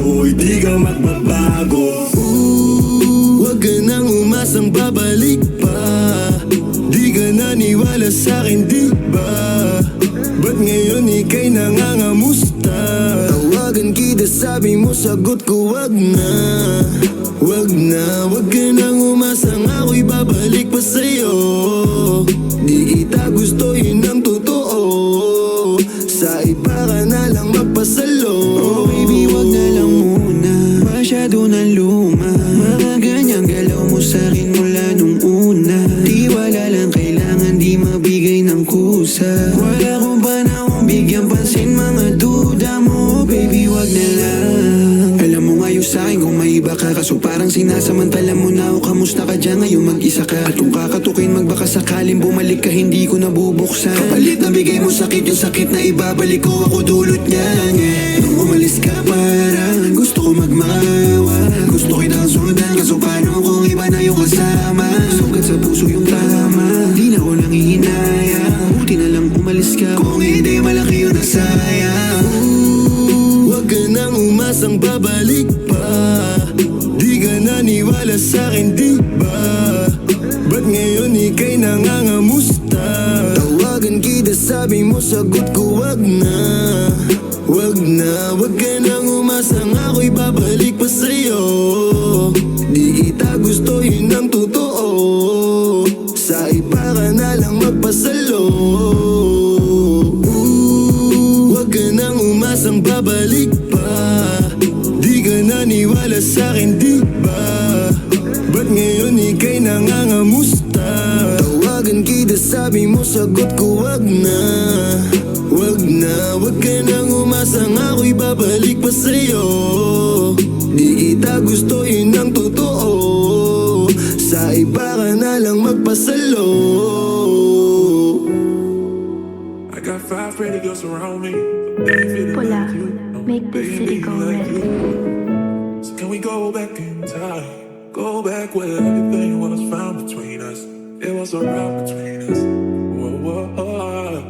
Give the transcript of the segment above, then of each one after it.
ko'y di ka magbabago. Huwag ka nang umasang babalik pa. Di ka naniwala sa'kin, di ba? Ba't ngayon ika'y nangangamusta? Tawagan kita, sabi mo, sagot ko wag na. Wag na, wag ka nang umasang ako'y babalik pa sa'yo. Di kita gusto, yun ang totoo. Sa iba ka na lang magpasalo. Oh baby, wag na lang muna, masyado na luma. Mga ganyang galaw mo sa'kin mula nung una. Di wala lang kailangan, di mabigay ng kusa. Wala kong panahon bigyan pansin mga duda mo. Baby, wag na lang. Alam mo ngayon sa'kin kung may iba ka, kaso parang sinasamantala mo na ako. Kamusta ka dyan ngayon, mag-isa ka? At kung kakatukin magbaka sakaling bumalik ka, hindi ko nabubuksan. Kapalit na bigay mo sakit, yung sakit na ibabalik ko, ako dulot niyan, yeah. Nung umalis ka parang gusto ko magmawa. Gusto kitang sundan, kaso paano kung iba na yung kasama? Sugat sa puso yung tama, di na ko nang ihinayang. Buti na lang umalis ka, kung hindi malaki yung nasayang. Huwag ka nang umasang babalik pa. Di ka naniwala sa'kin, di ba? Ba't ngayon ika'y nangangamusta? Tawagan kita, sabi mo, sagot ko wag na. Wag na, wag ka nang umasang ako'y babalik pa sa'yo. Di kita gusto, yun ang totoo. Sa iba ka na lang magpasalo. Wag ka nang umasang babalik pa. Di ka naniwala sa'kin, di ba? Ba't ngayon ika'y nangangamusta? Tawagan kita, sabi mo, sagot ko wag na. Wag na, wag ka nang umasang ako'y babalik pa sa'yo. Di kita gusto, yun ang totoo. Sa iba ka na lang magpasalo. I got 5 pretty girls around me. Pula, make the city go red. So can we go back in time? Go back where everything was found between us. It was a rock between us. Whoa, whoa, whoa.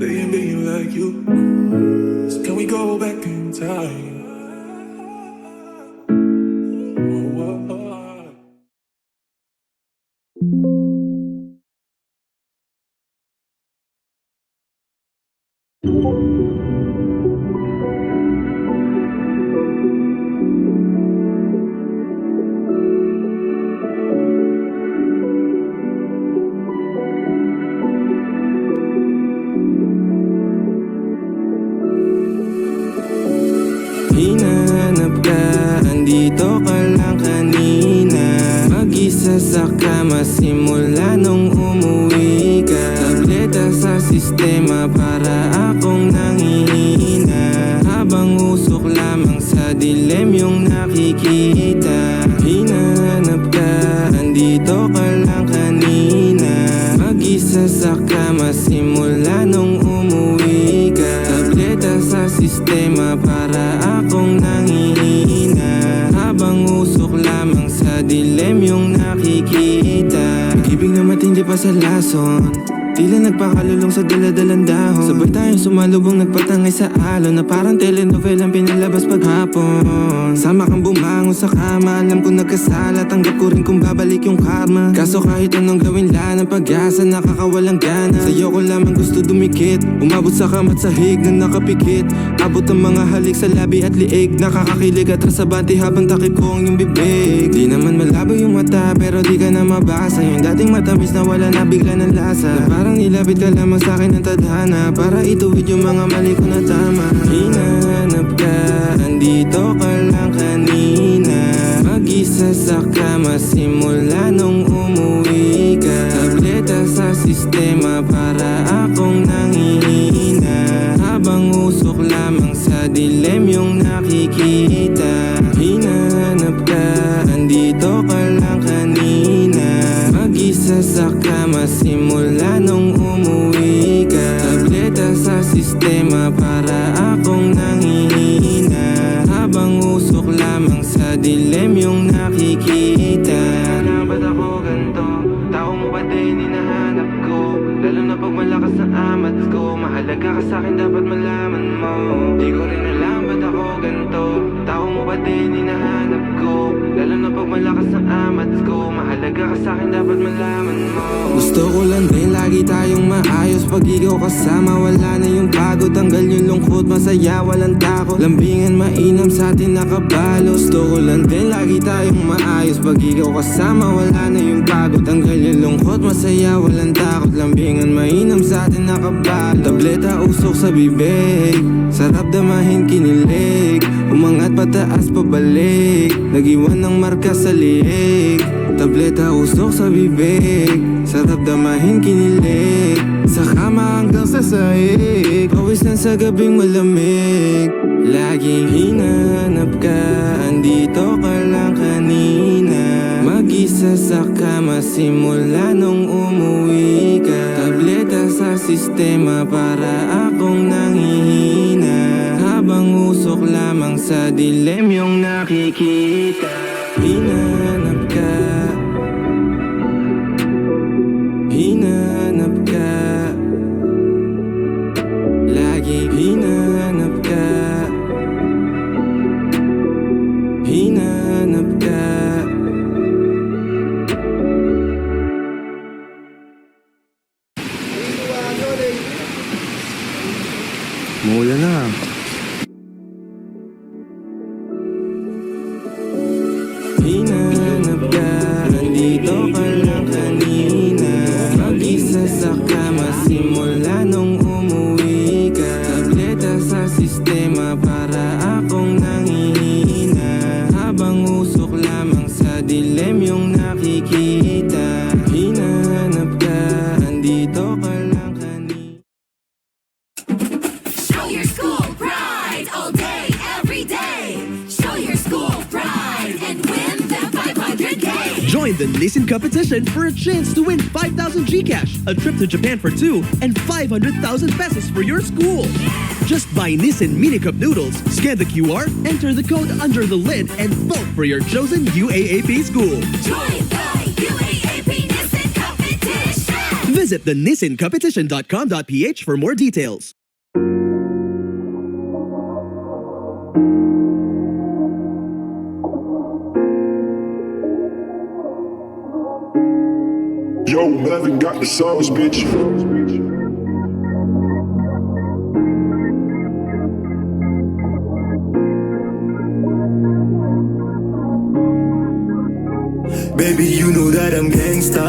Being like you. So can we go back in time? Whoa, whoa, whoa. Hinahanap ka, andito ka lang kanina. Mag-isa sa kama simula nung umuwi ka. Tableta sa sistema para akong nangihina. Habang usok lamang sa dilim yung nakikita. Hinahanap ka, andito ka lang kanina. Mag-isa sa kama simula nung umuwi ka. Tableta sa sistema para akong nangihina. Habang usok lamang sa dilim yung nakikita. Pag-ibig na matindi pa sa lason, tila nagpakalulong sa daladalang dahon. Sabay tayong sumalubong nagpatangay sa alon. Na parang telenovelang pinalabas paghapon. Sama kang bumangon sa kama, alam ko nagkasala. Tanggap ko rin kung babalik yung karma. Kaso kahit anong gawin lang ng pag-asa, nakakawalang gana. Sa'yo ko lamang gusto dumikit, umabot sa kamat sahig na nakapikit. Abot ang mga halik sa labi at liig. Nakakakilig at rasabante habang takip ko ang iyong bibig. Di naman malabo yung mata pero di ka na mabasa. Yung dating matamis na wala na bigla ng lasa. Na parang nilapit ka lamang sa'kin ng tadhana para ituwid yung mga mali ko na tama. Hinahanap ka, andito ka lang kanina. Mag-isa sa kama simula nung umuwi ka. Tableta sa sistema para akong nangihina. Habang usok lamang sa dilim yung nakikita. Hinahanap ka, andito ka lang kanina. Mag-isa sa kama simula nung umuwi ka. Tableta sa sistema para akong nangihina. Habang usok lamang sa dilim yung nakikita. Kaya ba't ako ganito? Tao mo ba din hinahanap ko? Lalo na pag malakas ang amat ko. Mahalaga ka sa'kin, dapat malaman mo. din hinahanap ko. Lalo na pag malakas ang amats ko. Mahalaga ka sa'kin, dapat malaman mo. Gusto ko lang din lagi tayong maayos. Pag ikaw kasama, wala na yung pagod. Tanggal yung lungkot, masaya, walang takot. Lambingan mainam sa'tin nakabalo. Gusto ko lang din lagi tayong maayos. Pag ikaw kasama, wala na yung pagod. Tanggal yung lungkot, masaya, walang takot. Lambingan mainam sa'tin nakabalo. Tableta usok sa bibig, sarap damahin kinilig. Umangat pataas pabalik, nag-iwan ng marka sa liig. Tableta usok sa bibig, sarap damahin kinilig. Sa kama hanggang sa sahig, pawisan sa gabing malamig. Laging hinahanap ka, andito ka lang kanina. Mag-isa sa kama simula nung umuwi ka. Tableta sa sistema para akong nanghihina. Habang usok lamang sa dilem yung nakikita. Hinahanap ka, hinahanap ka. Laging hinahanap ka, hinahanap ka. Mula na. Hinahanap ka, andito ka lang kanina. Mag-isa sa kama simula nung umuwi ka. Tableta sa sistema para akong nanghihina. Habang usok lamang sa dilem yung nakikita. Hinahanap ka, andito ka lang kanina. Show your school pride all day, every day. Show your school pride and win the 500K. Join the Nissan competition for a chance to win 5,000 Gcash, a trip to Japan for 2, and 500,000 pesos for your school. Just buy Nissan Mini Cup noodles, scan the QR, enter the code under the lid, and vote for your chosen UAAP school. Join the UAAP Nissan competition. Visit the nissancompetition.com.ph for more details. Yo, Melvin got the sauce, bitch. Baby, you know that I'm gangsta.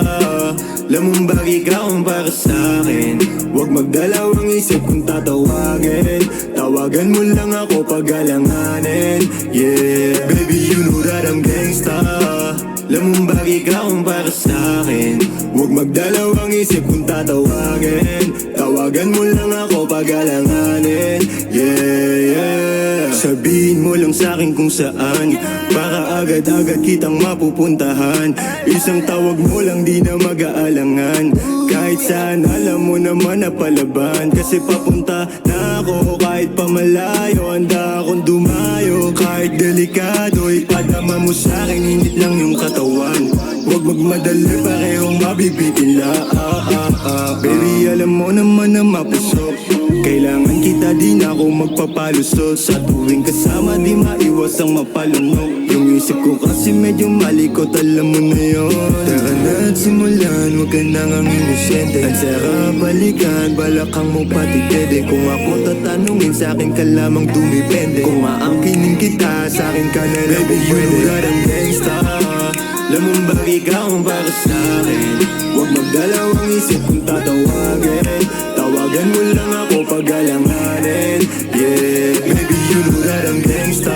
Lamang bagay ka kung para sa'kin. Huwag magdalawang isip kung tatawagin. Tawagan mo lang ako pag alanganin. Yeah, baby, you know that I'm gangsta. Lamang bagay ka kung para sa'kin. Huwag magdalawang isip kung tatawagin. Tawagan mo lang ako pag alanganin. Yeah, yeah. Sabihin mo lang sa'kin kung saan, para agad-agad kitang mapupuntahan. Isang tawag mo lang di na mag-aalangan. Kahit saan alam mo naman na palaban. Kasi papunta na ako kahit pamalayo. Handa akong dumayo kahit delikado. Ipadama mo sa'kin, hindi lang yung katawan. Huwag magmadali, parehong mabibitin la. Baby, alam mo naman na mapusok. Kailangan kita, di na ako magpapalusot. Sa tuwing kasama, di maiwas ang mapalunok. Yung isip ko kasi medyo malikot, alam mo na yun. Tara na at simulan, huwag ka nang ang inosente. Ang sarap balikan, balakang mo pati dede. Kung ako tatanungin, sa'kin ka lamang dumipende. Kung aangkinin kita, sa'kin ka na lang pwede. Baby, you know that I'm gangsta. Lamang bagay ka kung para sa'kin. Huwag magdalawang isip kung tatawagin. Tawagan mo lang ako pag alanganin. Yeah, baby, you know that I'm gangsta.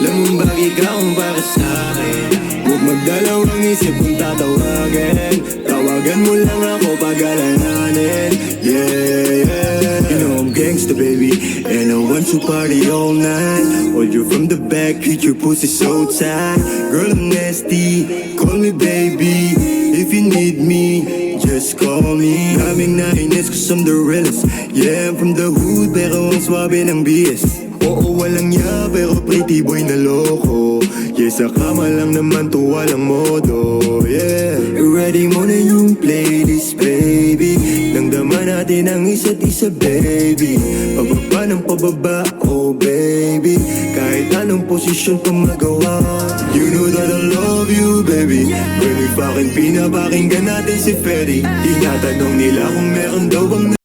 Lamang bagay ka kung para sa'kin. Huwag magdalawang isip kung tatawagin. Tawagan mo lang ako pag alanganin. Yeah, yeah. You know I'm gangsta, baby, and I want to party all night. Hold you from the back, treat your pussy so tight. Girl, I'm nasty, call me baby. If you need me, just call me. Daming nainis cause I'm the realest. Yeah, I'm from the hood, pero ang swabe ng BS. Oo, walang ya, pero pretty boy na loko. Yeah, sa kama lang naman to, walang modo. Yeah, ready mo na yung playlist, baby. Nang dama natin ang isa't isa, baby. Pababa ng pababa, oh baby. Kahit anong posisyon pa magawa. You know that I love you, baby. When we fucking pinapakinggan natin si Ferry, tinatanong nila kung meron daw bang